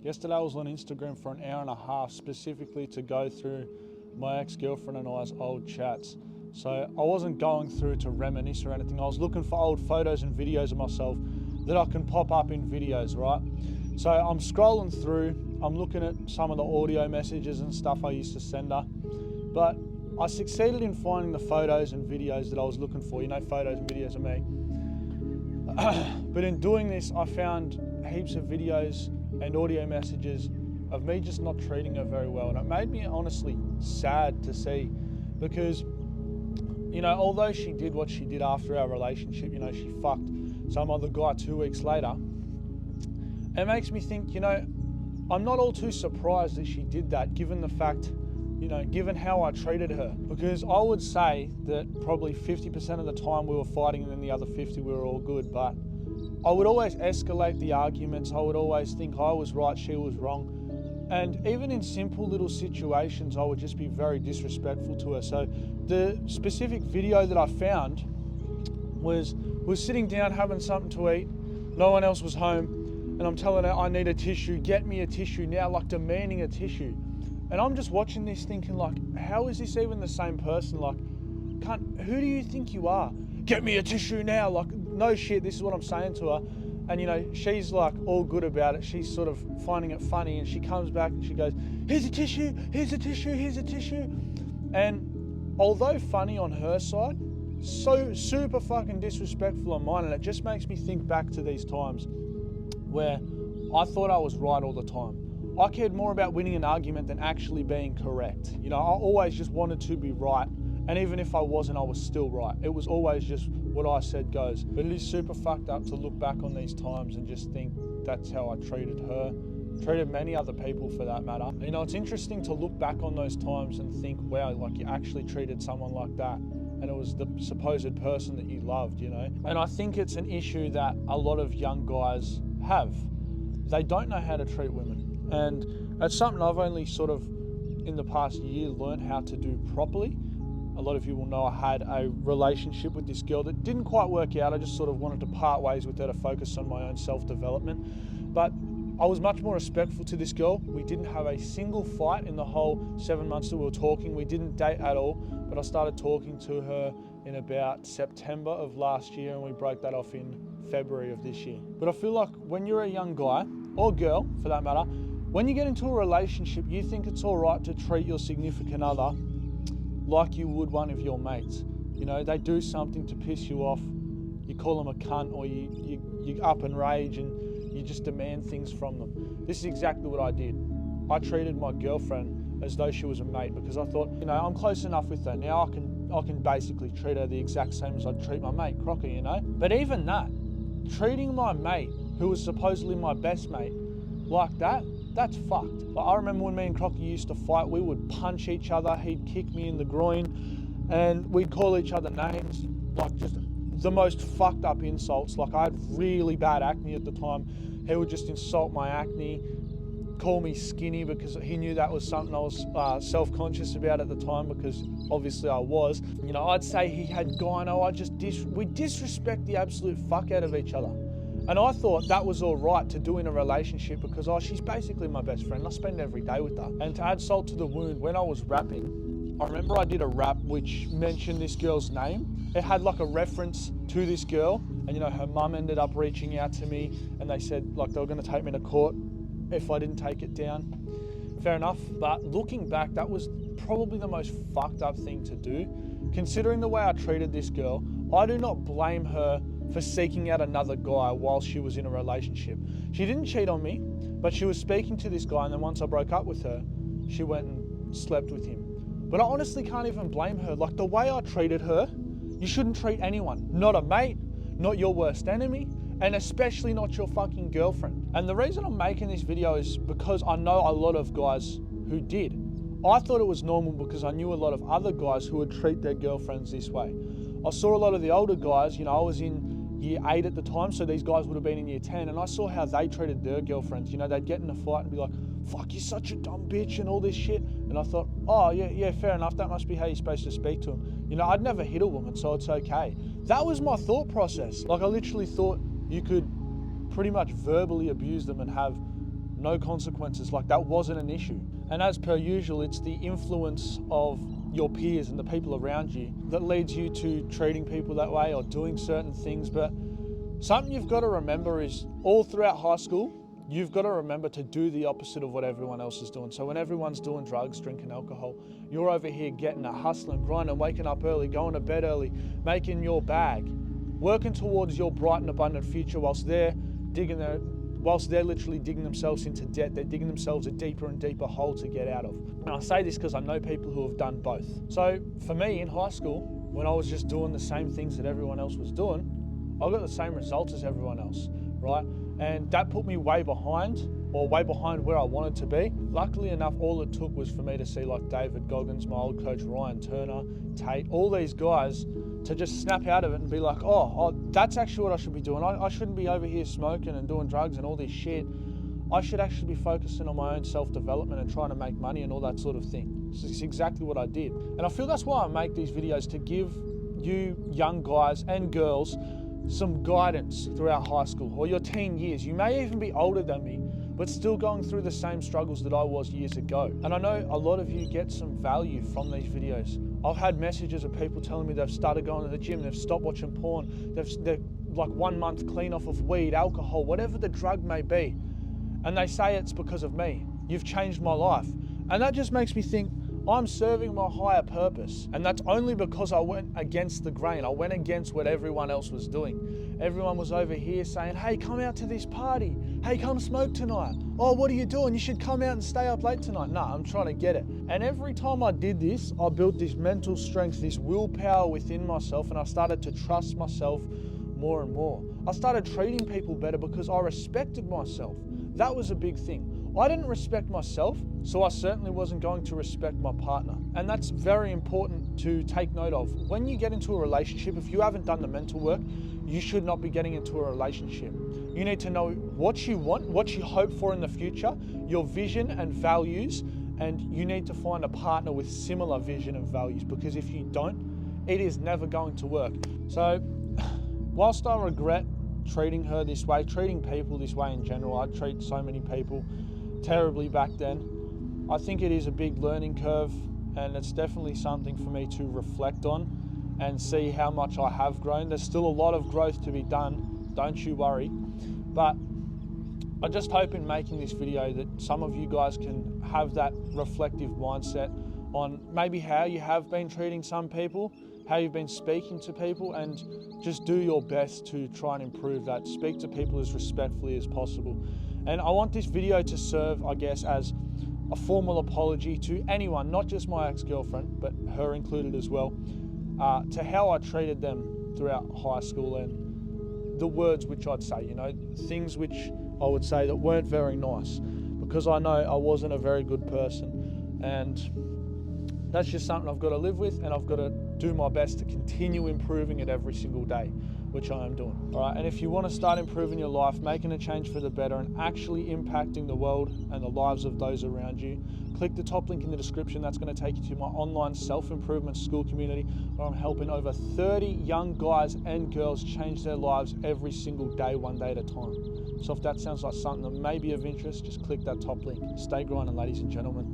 Yesterday I was on Instagram for an hour and a half specifically to go through my ex-girlfriend and I's old chats. So I wasn't going through to reminisce or anything. I was looking for old photos and videos of myself that I can pop up in videos, right? So I'm scrolling through, I'm looking at some of the audio messages and stuff I used to send her, but I succeeded in finding the photos and videos that I was looking for, photos and videos of me. But in doing this, I found heaps of videos and audio messages of me just not treating her very well. And it made me honestly sad to see, because, although she did what she did after our relationship, she fucked some other guy 2 weeks later, it makes me think, I'm not all too surprised that she did that, given the fact, given how I treated her. Because I would say that probably 50% of the time we were fighting, and then the other 50 we were all good. But I would always escalate the arguments. I would always think I was right, she was wrong. And even in simple little situations, I would just be very disrespectful to her. So the specific video that I found was sitting down having something to eat. No one else was home. And I'm telling her, I need a tissue, get me a tissue now, like demanding a tissue. And I'm just watching this thinking, like, how is this even the same person? Like, who do you think you are? Get me a tissue now. Like, no shit, this is what I'm saying to her. And, she's like all good about it. She's sort of finding it funny, and she comes back and she goes, here's a tissue, here's a tissue, here's a tissue. And although funny on her side, so super fucking disrespectful on mine. And it just makes me think back to these times where I thought I was right all the time. I cared more about winning an argument than actually being correct. I always just wanted to be right. And even if I wasn't, I was still right. It was always just what I said goes. But it is super fucked up to look back on these times and just think that's how I treated her, treated many other people for that matter. It's interesting to look back on those times and think, wow, like you actually treated someone like that. And it was the supposed person that you loved, And I think it's an issue that a lot of young guys have. They don't know how to treat women. And it's something I've only sort of, in the past year, learned how to do properly. A lot of you will know I had a relationship with this girl that didn't quite work out. I just sort of wanted to part ways with her to focus on my own self-development. But I was much more respectful to this girl. We didn't have a single fight in the whole 7 months that we were talking. We didn't date at all, but I started talking to her in about September of last year, and we broke that off in February of this year. But I feel like when you're a young guy, or girl for that matter, when you get into a relationship, you think it's all right to treat your significant other like you would one of your mates. They do something to piss you off, you call them a cunt, or you up and rage and you just demand things from them. This is exactly what I did. I treated my girlfriend as though she was a mate, because I thought, I'm close enough with her. Now I can basically treat her the exact same as I'd treat my mate, Crocker, But even that, treating my mate, who was supposedly my best mate, like that, that's fucked. Like, I remember when me and Crocker used to fight, we would punch each other, he'd kick me in the groin, and we'd call each other names, like just the most fucked up insults. Like, I had really bad acne at the time. He would just insult my acne, call me skinny, because he knew that was something I was self-conscious about at the time, because obviously I was. I'd say he had gyno, we disrespect the absolute fuck out of each other. And I thought that was all right to do in a relationship, because she's basically my best friend. I spend every day with her. And to add salt to the wound, when I was rapping, I remember I did a rap which mentioned this girl's name. It had like a reference to this girl, and her mum ended up reaching out to me, and they said like they were going to take me to court if I didn't take it down. Fair enough, but looking back, that was probably the most fucked up thing to do. Considering the way I treated this girl, I do not blame her for seeking out another guy while she was in a relationship. She didn't cheat on me, but she was speaking to this guy, and then once I broke up with her, she went and slept with him. But I honestly can't even blame her. Like, the way I treated her, you shouldn't treat anyone. Not a mate, not your worst enemy, and especially not your fucking girlfriend. And the reason I'm making this video is because I know a lot of guys who did. I thought it was normal because I knew a lot of other guys who would treat their girlfriends this way. I saw a lot of the older guys, I was in year 8 at the time, so these guys would have been in year 10, and I saw how they treated their girlfriends. They'd get in a fight and be like, fuck, you're such a dumb bitch and all this shit. And I thought, oh yeah, fair enough, that must be how you're supposed to speak to them. I'd never hit a woman, so it's okay. That was my thought process. Like, I literally thought you could pretty much verbally abuse them and have no consequences, like that wasn't an issue. And as per usual, it's the influence of your peers and the people around you that leads you to treating people that way or doing certain things. But something you've got to remember is all throughout high school, you've got to remember to do the opposite of what everyone else is doing. So when everyone's doing drugs, drinking alcohol, you're over here getting a hustle and grind and waking up early, going to bed early, making your bag, working towards your bright and abundant future whilst they're literally digging themselves into debt. They're digging themselves a deeper and deeper hole to get out of. And I say this because I know people who have done both. So for me in high school, when I was just doing the same things that everyone else was doing, I got the same results as everyone else, right? And that put me way behind where I wanted to be. Luckily enough, all it took was for me to see like David Goggins, my old coach, Ryan Turner, Tate, all these guys to just snap out of it and be like, oh, that's actually what I should be doing. I shouldn't be over here smoking and doing drugs and all this shit. I should actually be focusing on my own self-development and trying to make money and all that sort of thing. This is exactly what I did. And I feel that's why I make these videos, to give you young guys and girls some guidance throughout high school or your teen years. You may even be older than me, but still going through the same struggles that I was years ago. And I know a lot of you get some value from these videos. I've had messages of people telling me they've started going to the gym, they've stopped watching porn, they're like 1 month clean off of weed, alcohol, whatever the drug may be. And they say it's because of me. You've changed my life. And that just makes me think, I'm serving my higher purpose. And that's only because I went against the grain. I went against what everyone else was doing. Everyone was over here saying, hey, come out to this party. Hey, come smoke tonight. Oh, what are you doing? You should come out and stay up late tonight. Nah, I'm trying to get it. And every time I did this, I built this mental strength, this willpower within myself, and I started to trust myself more and more. I started treating people better because I respected myself. That was a big thing. I didn't respect myself, so I certainly wasn't going to respect my partner. And that's very important to take note of. When you get into a relationship, if you haven't done the mental work, you should not be getting into a relationship. You need to know what you want, what you hope for in the future, your vision and values, and you need to find a partner with similar vision and values, because if you don't, it is never going to work. So whilst I regret treating her this way, treating people this way in general, I treat so many people terribly back then, I think it is a big learning curve, and it's definitely something for me to reflect on and see how much I have grown. There's still a lot of growth to be done, don't you worry, but I just hope in making this video that some of you guys can have that reflective mindset on maybe how you have been treating some people, how you've been speaking to people, and just do your best to try and improve that. Speak to people as respectfully as possible. And I want this video to serve, I guess, as a formal apology to anyone, not just my ex-girlfriend, but her included as well, to how I treated them throughout high school and the words which I'd say, things which I would say that weren't very nice, because I know I wasn't a very good person, and that's just something I've got to live with, and I've got to do my best to continue improving it every single day, which I am doing. All right, and if you want to start improving your life, making a change for the better, and actually impacting the world and the lives of those around you, click the top link in the description. That's going to take you to my online self-improvement school community, where I'm helping over 30 young guys and girls change their lives every single day, one day at a time. So if that sounds like something that may be of interest, just click that top link. Stay grinding, ladies and gentlemen.